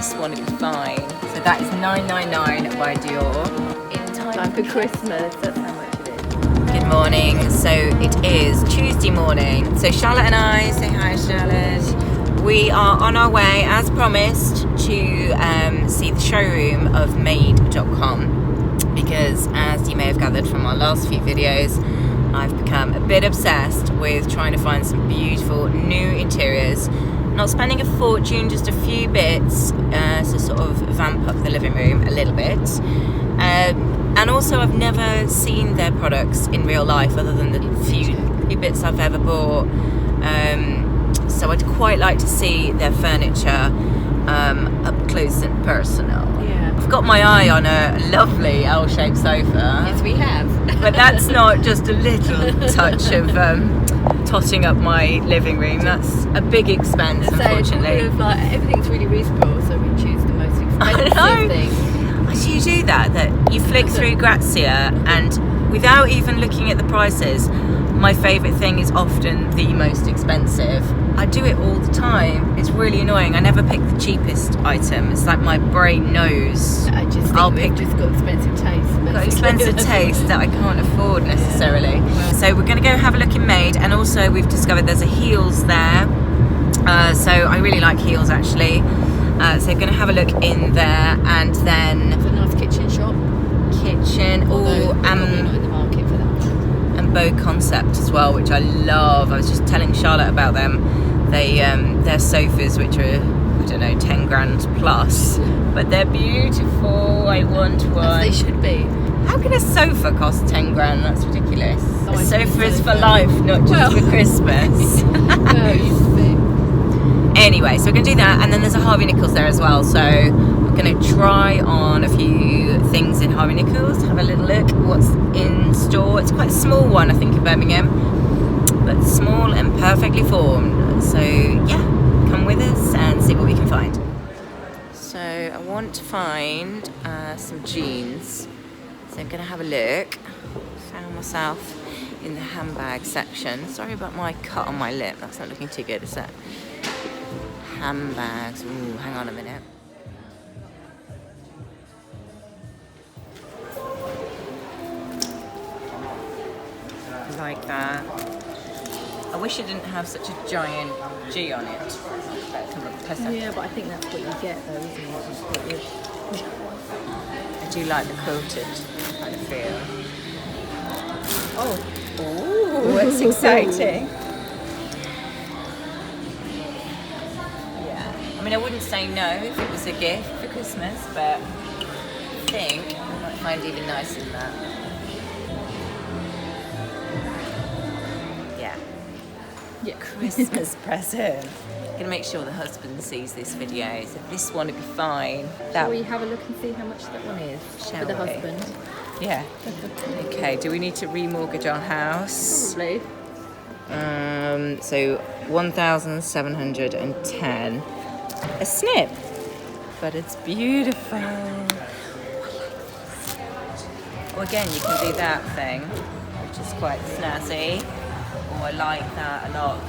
this one will be fine. So that is $9.99 by Dior. In Time for Christmas, that's how much it is. Good morning. So it is Tuesday morning. So Charlotte and I, say hi Charlotte. We are on our way, as promised, to see the showroom of Made.com, because as you may have gathered from our last few videos, I've become a bit obsessed with trying to find some beautiful new interiors, not spending a fortune, just a few bits to sort of vamp up the living room a little bit. And also I've never seen their products in real life other than the few bits I've ever bought. So I'd quite like to see their furniture up close and personal. Yeah. I've got my eye on a lovely L-shaped sofa. Yes, we have. But that's not just a little touch of totting up my living room. That's a big expense, unfortunately. Like, everything's really reasonable, so we choose the most expensive thing. So you do that you flick through Grazia, and without even looking at the prices, my favourite thing is often the most expensive. I do it all the time. It's really annoying. I never pick the cheapest item. It's like my brain knows. I just think we've just got expensive taste. Got expensive taste that I can't afford necessarily. Yeah. So we're going to go have a look in Made, and also we've discovered there's a Heels there. So I really like Heels actually. So we're going to have a look in there, and then it's a nice kitchen shop. Not in the market for that. And Bow Concept as well, which I love. I was just telling Charlotte about them. They're sofas which are, I don't know, 10 grand plus, but they're beautiful. I want one. As they should be. How can a sofa cost 10 grand? That's ridiculous. A sofa is for life, not just for Christmas. Well, used to be. Anyway, so we're going to do that, and then there's a Harvey Nichols there as well, so we're going to try on a few things in Harvey Nichols, have a little look what's in store. It's quite a small one, I think, in Birmingham, but small and perfectly formed. So yeah, come with us and see what we can find. So I want to find some jeans, so I'm going to have a look. Found myself in the handbag section. Sorry about my cut on my lip, that's not looking too good, is it? Handbags. Ooh, hang on a minute. Like that. I wish it didn't have such a giant G on it. Yeah, but I think that's what you get though, isn't it? I do like the quilted kind of feel. Oh, that's exciting. I mean, I wouldn't say no if it was a gift for Christmas, but I think I might find even nicer than that. Yeah, Christmas present. I'm gonna make sure the husband sees this video, so this one would be fine. Shall we have a look and see how much that one is for the husband? Yeah. Okay, do we need to remortgage our house? Probably. So 1,710. A snip, but it's beautiful. Well, again, you can do that thing, which is quite snazzy. Oh, I like that a lot.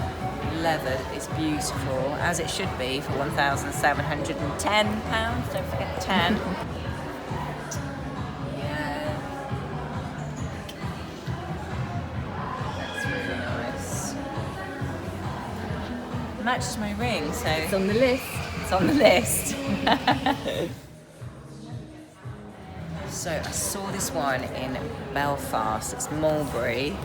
Leather is beautiful, as it should be for £1,710. Don't forget 10. Yeah, that's really nice. Matches my ring, so it's on the list. It's on the list. So I saw this one in Belfast. It's mulberry.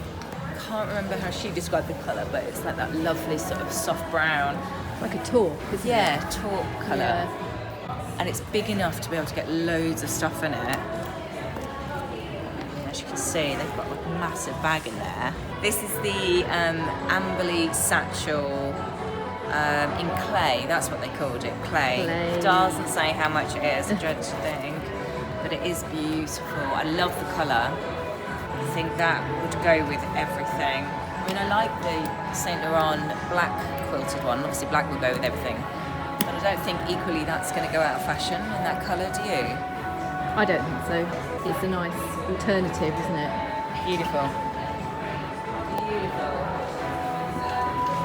Can't remember how she described the colour, but it's like that lovely sort of soft brown. Like a taupe, isn't it? Yeah, taupe colour. Yeah. And it's big enough to be able to get loads of stuff in it. As you can see, they've got like a massive bag in there. This is the Amberley satchel. In clay, that's what they called it, clay. It doesn't say how much it is, I dread to think, but it is beautiful. I love the colour. I think that would go with everything. I mean, I like the Saint Laurent black quilted one. Obviously black will go with everything, but I don't think equally that's going to go out of fashion in that colour, do you? I don't think so. It's a nice alternative, isn't it? Beautiful. Beautiful.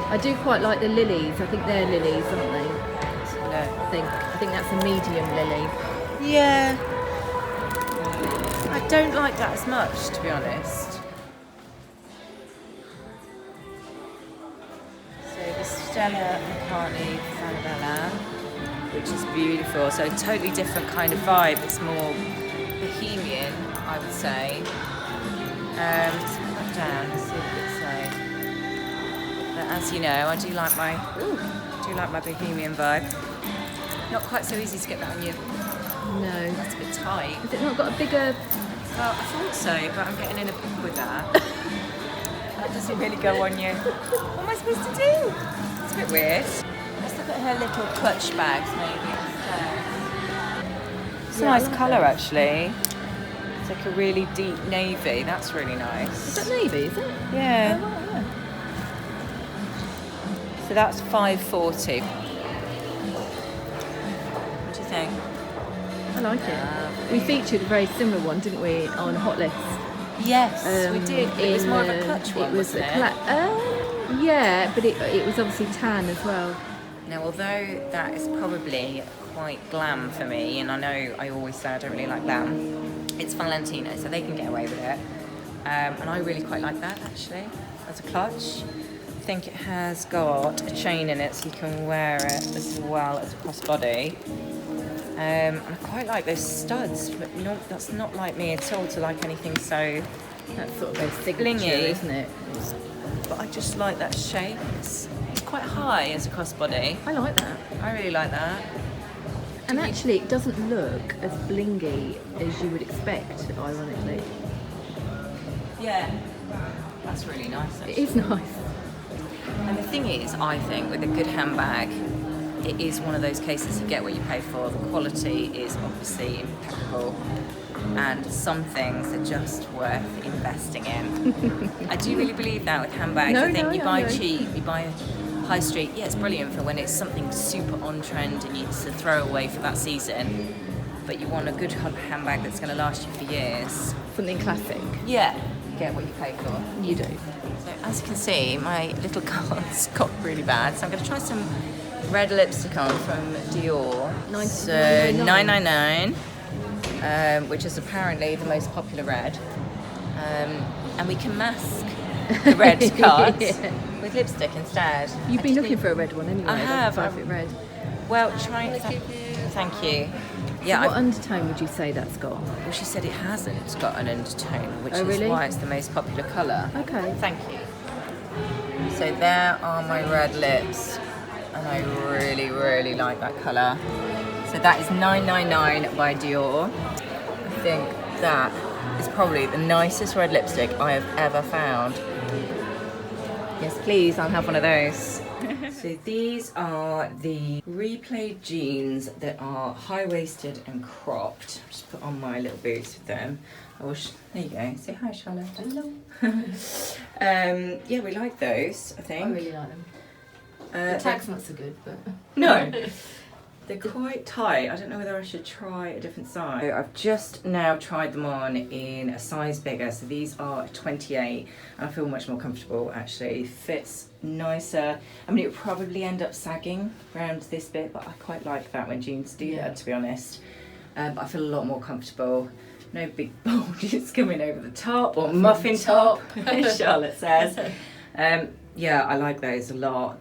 I do quite like the lilies. I think they're lilies, aren't they? No. think. I think that's a medium lily. Yeah. I don't like that as much, to be honest. So the Stella McCartney Falabella, which is beautiful. So totally different kind of vibe. It's more bohemian, I would say. Let's put that down and see what it says. But as you know, I do like my bohemian vibe. Not quite so easy to get that on you. No. That's a bit tight. Has it not got a bigger... Well, I thought so, but I'm getting in a pickle with that. That doesn't really go on you. What am I supposed to do? It's a bit weird. Let's look at her little clutch bags maybe instead. It's a nice colour actually. It's like a really deep navy. That's really nice. Is that navy, is it? Yeah. Oh, right, yeah. So that's $5.40. What do you think? I like it. We featured a very similar one, didn't we, on Hot List? Yes, we did. It was more of a clutch one, wasn't it? Yeah, but it was obviously tan as well. Now, although that is probably quite glam for me, and I know I always say I don't really like glam, it's Valentino, so they can get away with it. And I really quite like that, actually, as a clutch. I think it has got a chain in it, so you can wear it as well as a crossbody. And I quite like those studs, but that's not like me at all to like anything so That's sort of a signature, blingy, isn't it? But I just like that shape. It's quite high as a crossbody. I like that. I really like that. And actually, it doesn't look as blingy as you would expect, ironically. Yeah, that's really nice. It is nice. And the thing is, I think with a good handbag, it is one of those cases you get what you pay for. The quality is obviously impeccable, and some things are just worth investing in. I do really believe that with handbags. I think you buy cheap, you buy high street. Yeah, it's brilliant for when it's something super on trend and it's a throwaway for that season. But you want a good handbag that's going to last you for years. Something classic. Yeah, you get what you pay for. You do. So as you can see, my little cards got really bad. So I'm going to try some red lipstick on from Dior. So $9.99, which is apparently the most popular red. And we can mask the red cards with lipstick instead. You've been looking for a red one anyway. I have. Perfect red. Well, thank you. Yeah. So what undertone would you say that's got? Well, she said it hasn't got an undertone, which Oh, really? is why it's the most popular colour. Okay. Thank you. So there are my red lips, and I really, really like that colour. So that is $9.99 by Dior. I think that is probably the nicest red lipstick I have ever found. Yes, please, I'll have one of those. So these are the replayed jeans that are high-waisted and cropped. Just put on my little boots with them. There you go. Say hi, Charlotte. Hello. Yeah, we like those, I think. I really like them. The tag's not so good, but... No. They're quite tight. I don't know whether I should try a different size. So I've just now tried them on in a size bigger. So these are 28, and I feel much more comfortable actually. Fits nicer. I mean, it would probably end up sagging around this bit, but I quite like that when jeans do that, to be honest. But I feel a lot more comfortable. No big bulges coming over the top, or muffin top, as Charlotte says. Yeah, I like those a lot.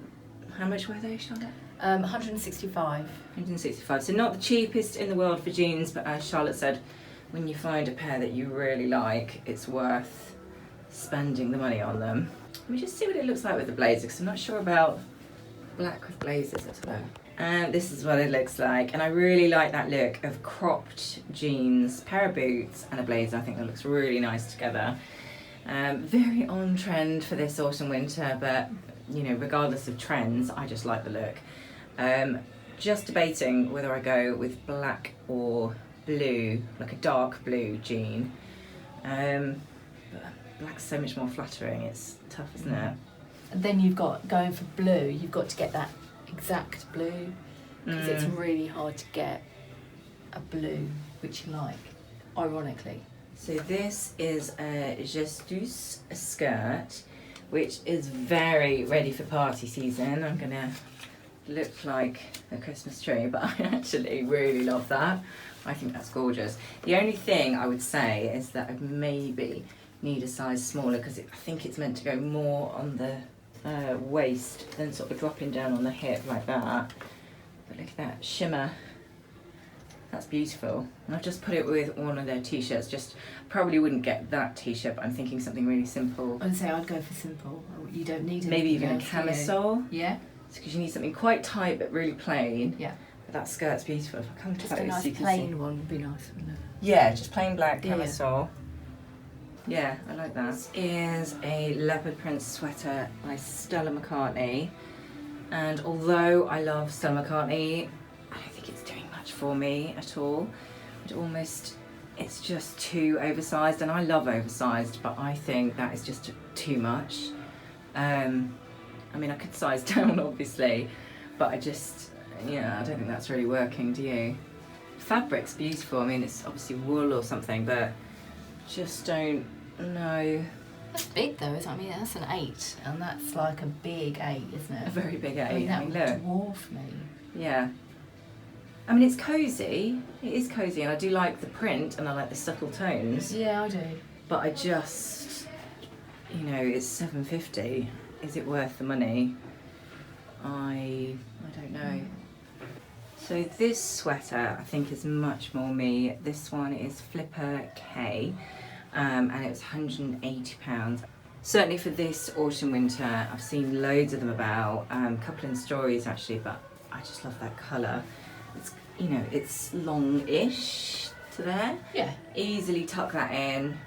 How much were they, Charlotte? 165. 165. So not the cheapest in the world for jeans, but as Charlotte said, when you find a pair that you really like, it's worth spending the money on them. Let me just see what it looks like with the blazer, because I'm not sure about black with blazers. Let's go. And this is what it looks like, and I really like that look of cropped jeans, pair of boots, and a blazer. I think that looks really nice together. Very on trend for this autumn winter, but you know, regardless of trends, I just like the look. Just debating whether I go with black or blue, like a dark blue jean. But black's so much more flattering. It's tough, isn't it? And then you've got, going for blue, you've got to get that exact blue, because it's really hard to get a blue which you like, ironically. So this is a Gestus skirt, which is very ready for party season. I'm gonna look like a Christmas tree, but I actually really love that. I think that's gorgeous. The only thing I would say is that I maybe need a size smaller because I think it's meant to go more on the waist than sort of dropping down on the hip like that. But look at that shimmer. That's beautiful. And I've just put it with one of their t-shirts. Just probably wouldn't get that t-shirt, but I'm thinking something really simple. I'd say I'd go for simple. You don't need maybe even a else, camisole. Yeah. Because you need something quite tight but really plain. Yeah. But that skirt's beautiful. If I come Just close, a nice you can plain see. one would be nice, wouldn't it? Yeah, just plain black Yeah. camisole. Yeah, I like that. This is a leopard print sweater by Stella McCartney. And although I love Stella McCartney, I don't think it's doing much for me at all. It's just too oversized, and I love oversized, but I think that is just too much. I mean, I could size down obviously, but I don't think that's really working, do you? Fabric's beautiful. I mean, it's obviously wool or something, but just don't know. That's big though, isn't it? I mean, that's an 8, and that's like a big 8, isn't it? A very big 8. I mean, that look. would dwarf me. Yeah. I mean, it's cosy. It is cosy, and I do like the print, and I like the subtle tones. Yeah, I do. But I just, it's $7.50. Is it worth the money? I don't know. So this sweater, I think, is much more me. This one is Flipper K, and it was £180. Certainly for this autumn winter, I've seen loads of them about, a couple in stories actually, but I just love that colour. It's long-ish to there. Yeah. Easily tuck that in.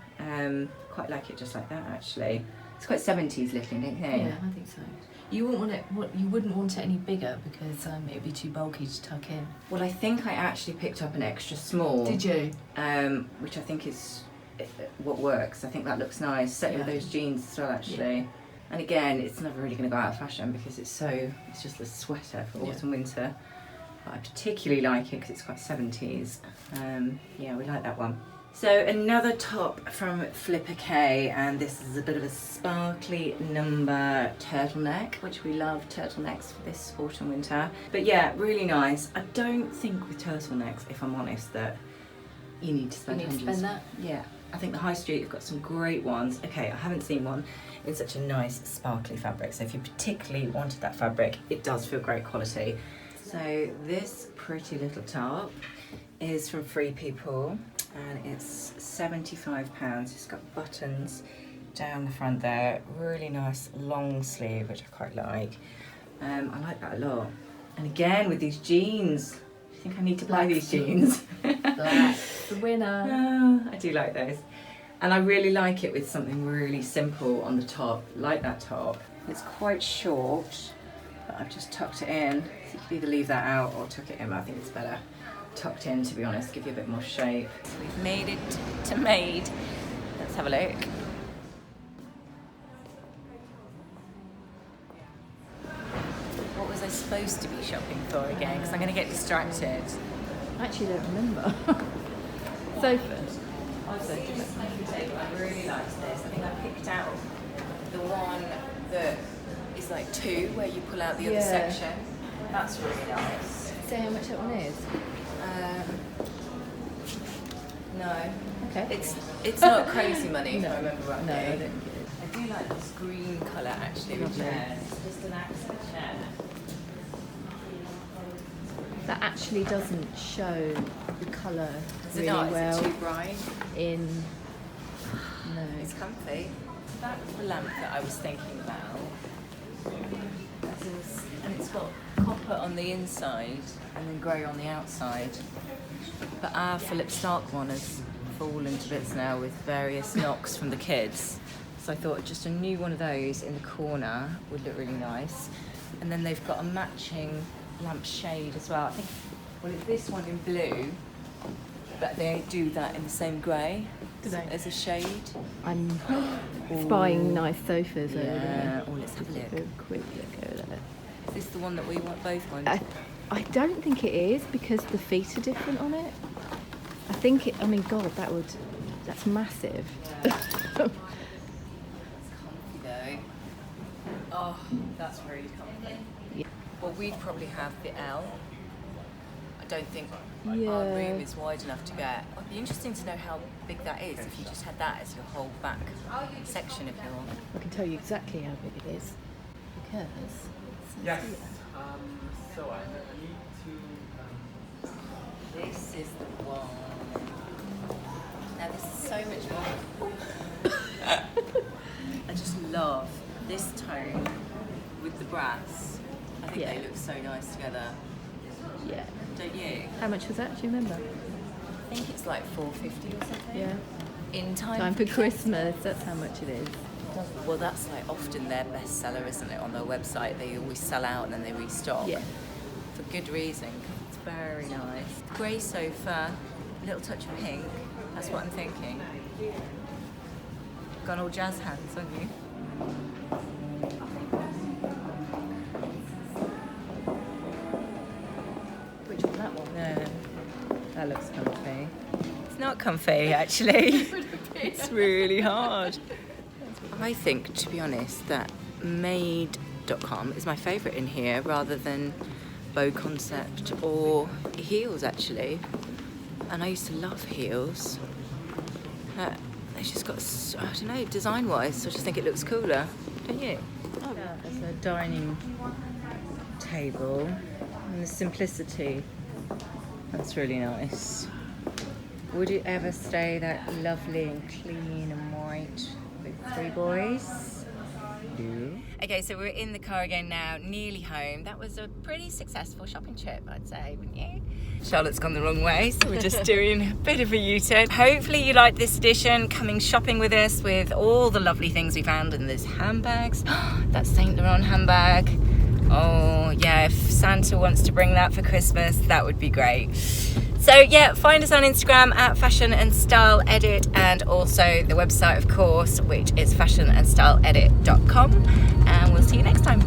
Quite like it just like that actually. It's quite 70s looking, don't you think? Yeah, I think so. You wouldn't want it any bigger because it'd be too bulky to tuck in. Well, I think I actually picked up an extra small. Did you? Which I think is what works. I think that looks nice. Certainly with those jeans as well, actually. Yeah. And again, it's never really going to go out of fashion because it's just a sweater for autumn winter. But I particularly like it because it's quite 70s. Yeah, we like that one. So another top from Flipper K, and this is a bit of a sparkly number turtleneck, which we love turtlenecks for this autumn winter. But yeah, really nice. I don't think with turtlenecks, if I'm honest, that you need to spend hundreds. You need to spend that? Yeah, I think the high street have got some great ones. Okay, I haven't seen one in such a nice sparkly fabric, so if you particularly wanted that fabric, it does feel great quality. So this pretty little top is from Free People, and it's £75. It's got buttons down the front there, really nice long sleeve, which I quite like. I like that a lot. And again with these jeans, I think I need to buy these jeans. Black, the winner. Oh, I do like those. And I really like it with something really simple on the top, like that top. It's quite short, but I've just tucked it in. So you could either leave that out or tuck it in, but I think it's better tucked in, to be honest, give you a bit more shape. So we've made it to Made. Let's have a look. What was I supposed to be shopping for again? Because I'm going to get distracted. I actually don't remember. Sofas. I really liked this. I think I picked out the one that is like 2, where you pull out the other section. That's really nice. Say how much that one is. No. Okay. It's not crazy money, No. if I remember rightly. No, I don't get it. I do like this green colour actually with Lovely. chairs. It's just an accent chair. That actually doesn't show the colour Is really it not? well Is it too bright? in. No. It's comfy. So that was the lamp that I was thinking about. And it's got copper on the inside and then grey on the outside. But our Philip Stark one has fallen to bits now with various knocks from the kids. So I thought just a new one of those in the corner would look really nice. And then they've got a matching lamp shade as well. I think, well, it's this one in blue, but they do that in the same grey as a shade. I'm spying nice sofas over Yeah, there. oh, let's have a look. A quick look over there. Is this the one that we both want? I don't think it is because the feet are different on it. I think I mean, God, that's massive. It's comfy though. Oh, that's really comfy. Yeah. Well, we'd probably have the L. I don't think our Yeah. room is wide enough to get. It'd be interesting to know how big that is if you just had that as your whole back section, if you want. I can tell you exactly how big it is because Yes. So I need to. This is the one. Now this is so much fun. I just love this tone with the brass. I think they look so nice together. Yeah. Don't you? How much was that? Do you remember? I think it's like $4.50 or something. Yeah. In Time for Christmas. That's how much it is. Well, that's like often their bestseller, isn't it? On their website, they always sell out and then they restock. Yeah. For good reason. It's very nice. Grey sofa, a little touch of pink. That's what I'm thinking. Gone all jazz hands, haven't you? Which one? That one? No, that looks comfy. It's not comfy, actually. It's really hard. I think, to be honest, that made.com is my favourite in here rather than Bow Concept or Heels, actually. And I used to love Heels. They just got, I don't know, design-wise, I just think it looks cooler, don't you? Oh, yeah. There's a dining table and the simplicity. That's really nice. Would it ever stay that lovely and clean and white with 3 boys? No. Okay, so we're in the car again now, nearly home. That was a pretty successful shopping trip, I'd say, wouldn't you? Charlotte's gone the wrong way, so we're just doing a bit of a U-turn. Hopefully you liked this edition, coming shopping with us with all the lovely things we found in these handbags. That Saint Laurent handbag. Oh yeah, if Santa wants to bring that for Christmas, that would be great. So yeah, find us on Instagram at Fashion and Style Edit, and also the website, of course, which is fashionandstyleedit.com. And we'll see you next time.